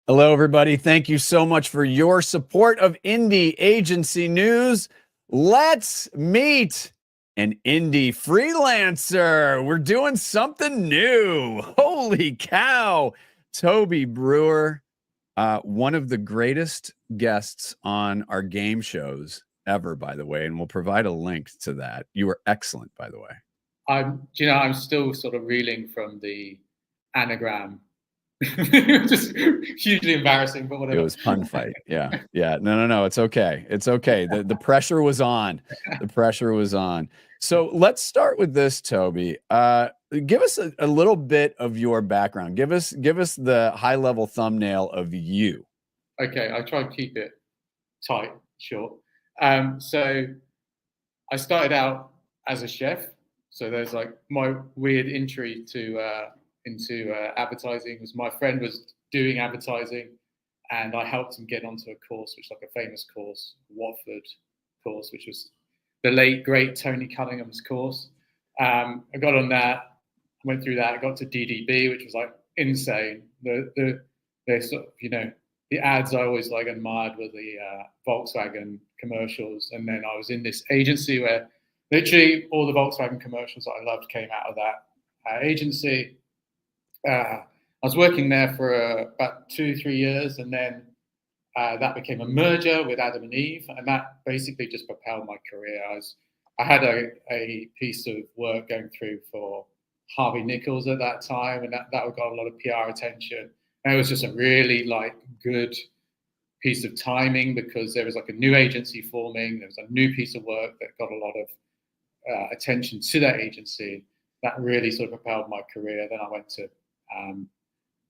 Hello, everybody. Thank you so much for your support of Indie Agency News. Let's meet an indie freelancer. We're doing something new. Holy cow. Toby Brewer, one of the greatest guests on our game shows ever, by the way, and we'll provide a link to that. You were excellent, by the way. I'm still sort of reeling from the anagram. Just hugely embarrassing, but whatever. It was pun fight. Yeah. No. It's okay. It's okay. The pressure was on. The pressure was on. So let's start with this, Toby. Give us a little bit of your background. Give us the high level thumbnail of you. Okay, I try and keep it tight, short. So I started out as a chef. So there's like my weird entry to into advertising was my friend was doing advertising, and I helped him get onto a course, which is like a famous course, Watford course, which was the late great Tony Cunningham's course. I got on that, went through that, I got to DDB, which was like insane. The sort of, the ads I always like admired were the Volkswagen commercials, and then I was in this agency where literally all the Volkswagen commercials that I loved came out of that agency. I was working there for about 2-3 years, and then that became a merger with Adam and Eve, and that basically just propelled my career. I had a piece of work going through for Harvey Nichols at that time, and that got a lot of PR attention. And it was just a really good piece of timing because there was like a new agency forming. There was a new piece of work that got a lot of attention to that agency. That really sort of propelled my career. Then I went to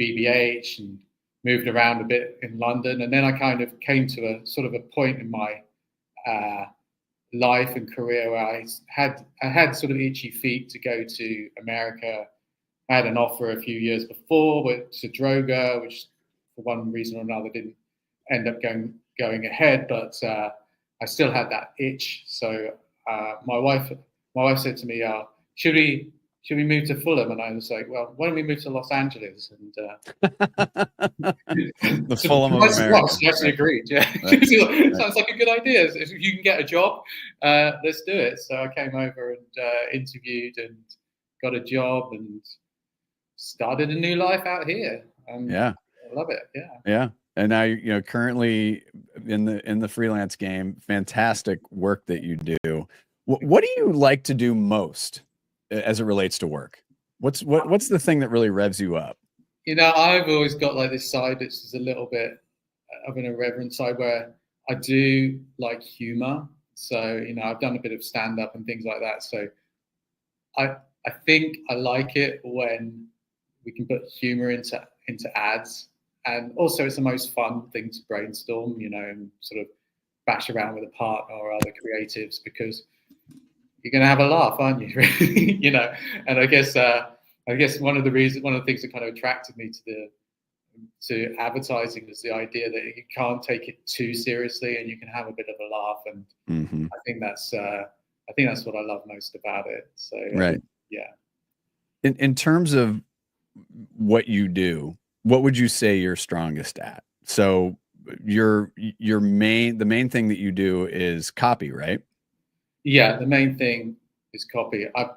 BBH and moved around a bit in London, and then I kind of came to a sort of a point in my life and career where I had sort of itchy feet to go to America. I had an offer a few years before to Droga, which for one reason or another didn't end up going ahead, but I still had that itch. So my wife said to me, should we move to Fulham? And I was like, well, why don't we move to Los Angeles? And the Fulham of America. She actually agreed. Yeah, right. Sounds like a good idea. If you can get a job, let's do it. So I came over and interviewed and got a job and started a new life out here. Yeah, I love it. Yeah. And now currently in the freelance game, fantastic work that you do. What do you like to do most as it relates to work? What's the thing that really revs you up? I've always got like this side that's just a little bit of an irreverent side where I do like humor. So I've done a bit of stand up and things like that. So I think I like it when we can put humor into ads. And also it's the most fun thing to brainstorm, and sort of bash around with a partner or other creatives, because you're going to have a laugh, aren't you? And I guess one of the things that kind of attracted me to advertising is the idea that you can't take it too seriously and you can have a bit of a laugh. And I think that's what I love most about it. So right. Yeah. In terms of what you do, what would you say you're strongest at? So the main thing that you do is copy, right? Yeah, the main thing is copy. I'm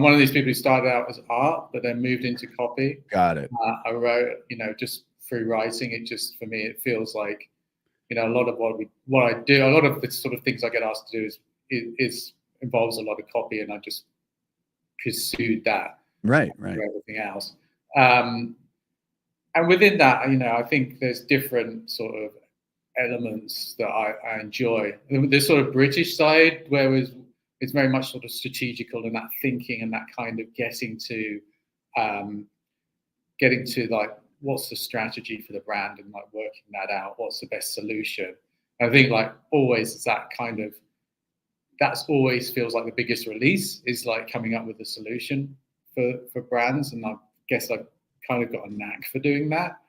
one of these people who started out as art, but then moved into copy. Got it. I wrote, just through writing, it just, for me, it feels like, a lot of what I do, a lot of the sort of things I get asked to do involves a lot of copy, and I just pursued that. Right. Everything else. And within that, I think there's different sort of elements that I enjoy. The sort of British side, where it's very much sort of strategical and that thinking and that kind of getting to like what's the strategy for the brand and like working that out, what's the best solution. I think like always is that kind of, that's always feels like the biggest release is like coming up with a solution for brands, and I guess I've kind of got a knack for doing that.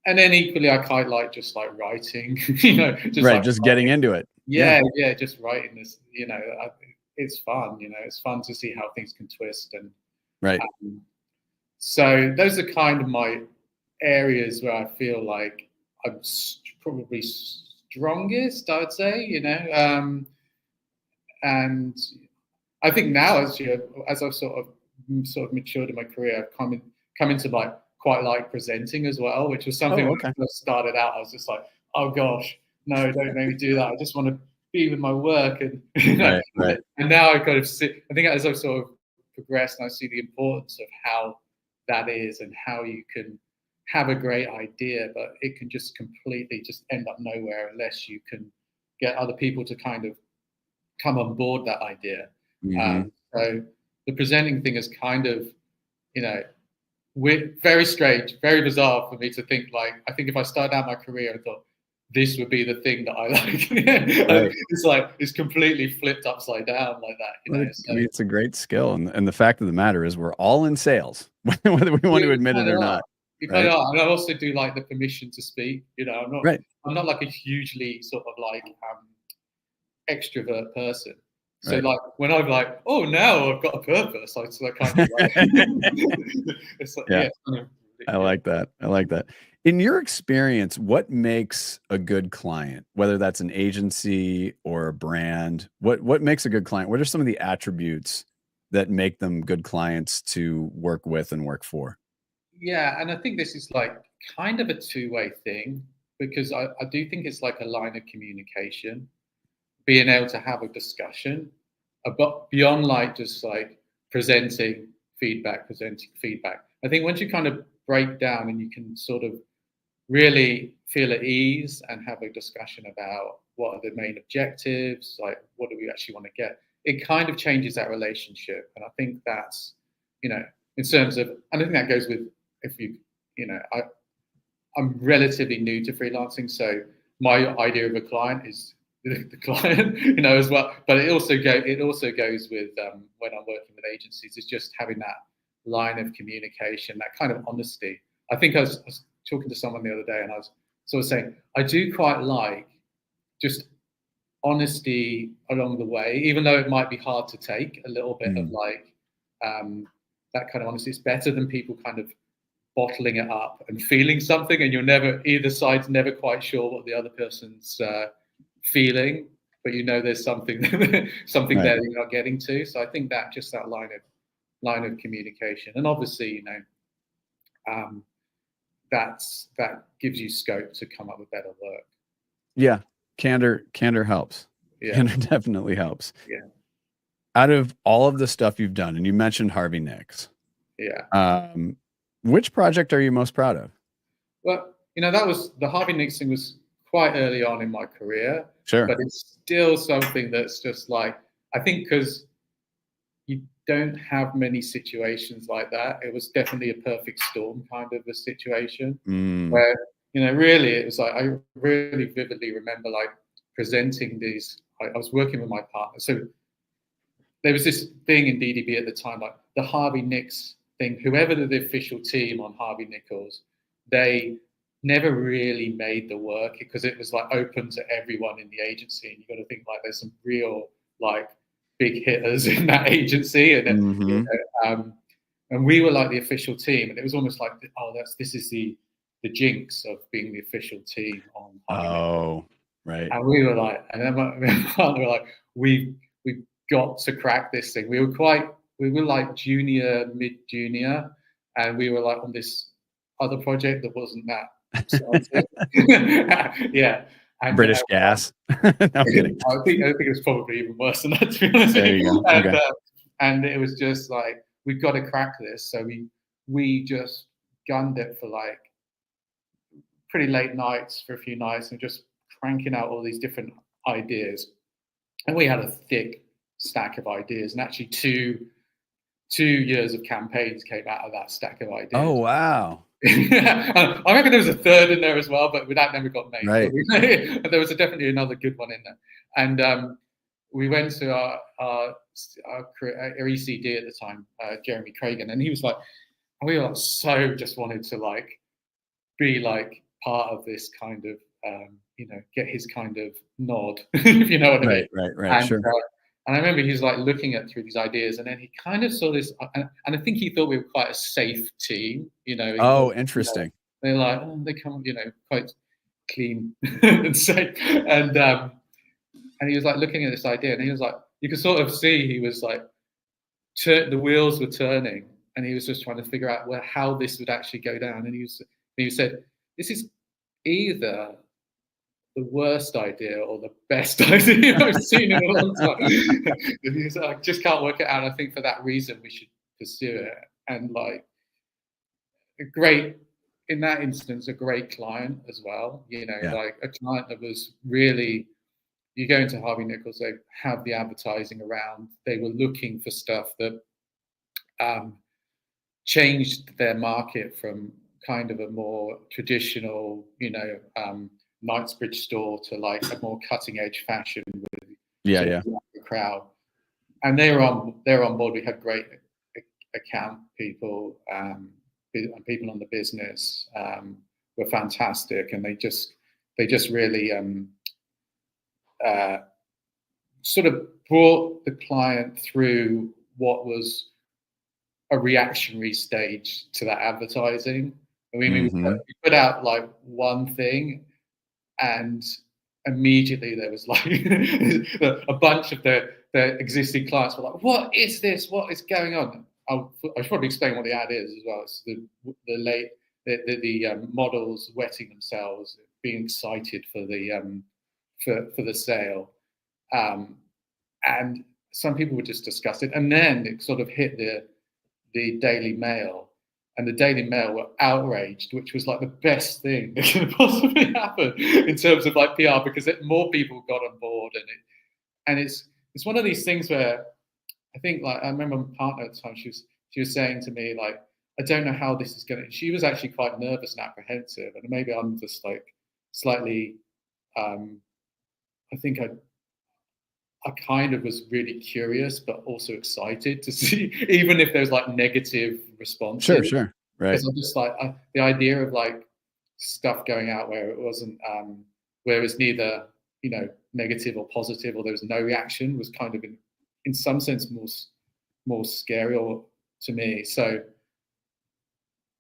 And then equally, I quite like just like writing, just getting into it. Yeah, just writing this, it's fun. It's fun to see how things can twist, and right. So those are kind of my areas where I feel like I'm probably strongest, I would say, and I think now, as I've sort of matured in my career, I've come into like quite like presenting as well, which was something when I first started out. I was just like, oh gosh, no, don't make me do that. I just want to be with my work, and Right. And now I kind of see. I think as I've sort of progressed, and I see the importance of how that is, and how you can have a great idea, but it can just completely just end up nowhere unless you can get other people to kind of come on board that idea. So the presenting thing is kind of, very strange, very bizarre for me to think like, I think if I started out my career, I thought this would be the thing that I like. It's like, it's completely flipped upside down like that. I mean, it's a great skill. And the fact of the matter is we're all in sales, whether we want to admit it or not. Right? And I also do like the permission to speak. I'm not like a hugely sort of like extrovert person. So like when I'm like, oh, now I've got a purpose, I kind of like, it's like, yeah. I like that. I like that. In your experience, what makes a good client, whether that's an agency or a brand, what makes a good client? What are some of the attributes that make them good clients to work with and work for? Yeah, and I think this is like kind of a two-way thing, because I do think it's like a line of communication, being able to have a discussion about beyond like just like presenting feedback. I think once you kind of break down and you can sort of really feel at ease and have a discussion about what are the main objectives, like what do we actually want to get, it kind of changes that relationship. And I think that's, in terms of, and I think that goes with, if you, I'm relatively new to freelancing, so my idea of a client is the client, as well. But it also goes with when I'm working with agencies, is just having that line of communication, that kind of honesty. I think I was talking to someone the other day, and I was sort of saying I do quite like just honesty along the way, even though it might be hard to take a little bit of like that kind of honesty. It's better than people kind of bottling it up and feeling something, and either side's never quite sure what the other person's feeling, but there's something there that you're not getting to. So I think that just that line of communication, and obviously that gives you scope to come up with better work. Yeah, candor helps. Yeah. Candor definitely helps. Yeah. Out of all of the stuff you've done, and you mentioned Harvey Nicks, which project are you most proud of? Well, that was the Harvey Nicks thing was quite early on in my career. Sure. But it's still something that's just like, I think because you don't have many situations like that, it was definitely a perfect storm kind of a situation where, really it was like, I really vividly remember like presenting these, I was working with my partner. So there was this thing in DDB at the time, like the Harvey Nicks thing, whoever the official team on Harvey Nichols, they never really made the work because it was like open to everyone in the agency, and you got to think like there's some real like big hitters in that agency, and then, and we were like the official team, and it was almost like, oh, this is the jinx of being the official team on Harvey Nichols. Right. And we were like, and then my partner were like, we've got to crack this thing. We were like junior, mid-junior, and we were like on this other project that wasn't that yeah. And, British Gas. No, I'm kidding. I think it was probably even worse than that, to be honest. There you go. And it was just like, we've got to crack this. So we just gunned it for like pretty late nights for a few nights, and just cranking out all these different ideas. And we had a thick stack of ideas, and actually two years of campaigns came out of that stack of ideas. Oh, wow. I reckon there was a third in there as well, but that never got made. Right. There was definitely another good one in there. And we went to our ECD at the time, Jeremy Cragen, and he was like, we were like, so just wanted to like be like part of this kind of, get his kind of nod, if you know what I mean. Right, and, sure. And I remember he was like looking at through these ideas, and then he kind of saw this, and I think he thought we were quite a safe team. You know, he thought, Oh, interesting. they're like, oh, they come, quite clean and safe, and he was like looking at this idea, and he was like, you could sort of see he was like, the wheels were turning, and he was just trying to figure out how this would actually go down. And he said, this is either the worst idea or the best idea I've seen in a long time. He said, I just can't work it out. I think for that reason we should pursue it. And like in that instance, a great client as well. Like a client that was really, you go into Harvey Nichols, they have the advertising around. They were looking for stuff that changed their market from kind of a more traditional, Knightsbridge store to like a more cutting edge fashion with the crowd. And they were on board. We had great account people, people on the business were fantastic, and they just really sort of brought the client through what was a reactionary stage to that advertising. I mean, we put out like one thing, and immediately there was like a bunch of the existing clients were like, "What is this? What is going on?" I should probably explain what the ad is as well. It's the models wetting themselves, being excited for the sale, and some people were just disgusted. And then it sort of hit the Daily Mail, and the Daily Mail were outraged, which was like the best thing that could possibly happen in terms of like PR, because more people got on board, and it's one of these things where I think, like, I remember my partner at the time, she was saying to me, like, I don't know how this is going to, she was actually quite nervous and apprehensive, and maybe I'm just like slightly, I think I kind of was really curious, but also excited to see, even if there's like negative responses. Sure. Right. Because I'm just like, the idea of like stuff going out where it wasn't, where it was neither, negative or positive, or there was no reaction, was kind of in some sense more scary to me. So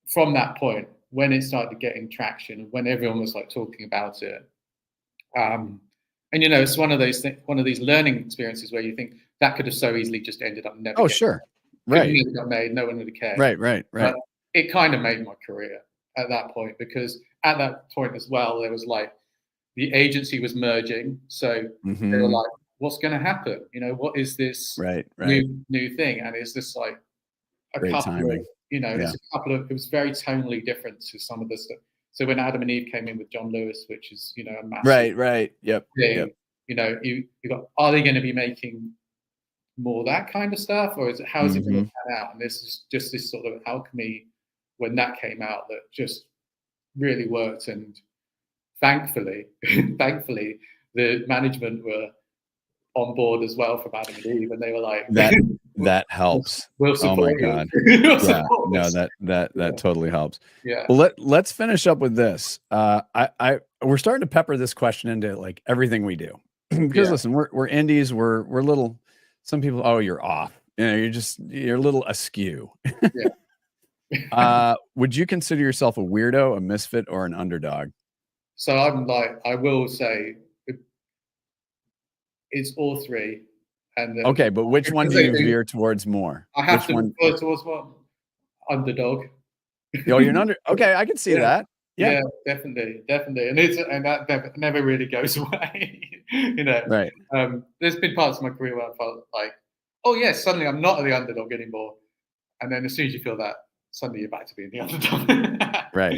from that point, when it started getting traction, when everyone was like talking about it, and it's one of these learning experiences where you think that could have so easily just ended up never. Oh, sure, right. Never got made. No one would have cared. Right. But it kind of made my career at that point, because at that point as well, there was like the agency was merging, so they were like, "What's going to happen? What is this new thing?" And it's just like great timing. It's a couple of. It was very tonally different to some of the stuff. So when Adam and Eve came in with John Lewis, which is a massive right, yep. thing, you got, are they going to be making more that kind of stuff, or how is it going to pan out? And this is just this sort of alchemy when that came out that just really worked. And thankfully, the management were on board as well from Adam and Eve, and they were like, that helps. We'll support oh my you. God. No, that totally helps. Yeah. Well, let's finish up with this. We're starting to pepper this question into like everything we do, because listen, we're indies, we're little. Some people, oh, you're off. You're a little askew. Would you consider yourself a weirdo, a misfit, or an underdog? So I'm like, I will say it's all three. And okay, but which one do you veer towards more? I have to veer towards one. Underdog. Oh, you're an under. Okay, I can see that. Yeah, definitely, and that never really goes away. Right. There's been parts of my career where I felt like, oh yes, suddenly I'm not the underdog anymore, and then as soon as you feel that, suddenly you're back to being the underdog. Right.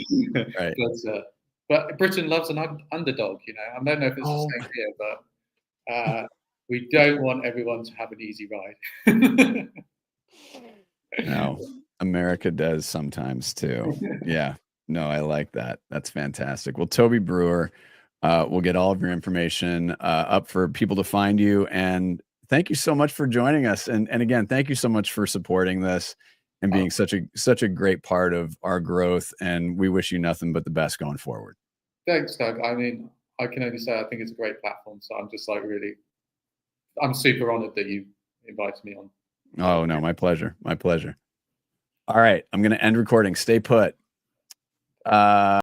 But Britain loves an underdog. I don't know if it's the same here, but we don't want everyone to have an easy ride. No, America does sometimes too. Yeah. No, I like that. That's fantastic. Well, Toby Brewer, we'll get all of your information up for people to find you. And thank you so much for joining us. And again, thank you so much for supporting this and being such a great part of our growth. And we wish you nothing but the best going forward. Thanks, Doug. I mean, I can only say I think it's a great platform. So I'm just like really I'm super honored that you invited me on. Oh no, my pleasure. My pleasure. All right, I'm going to end recording. Stay put.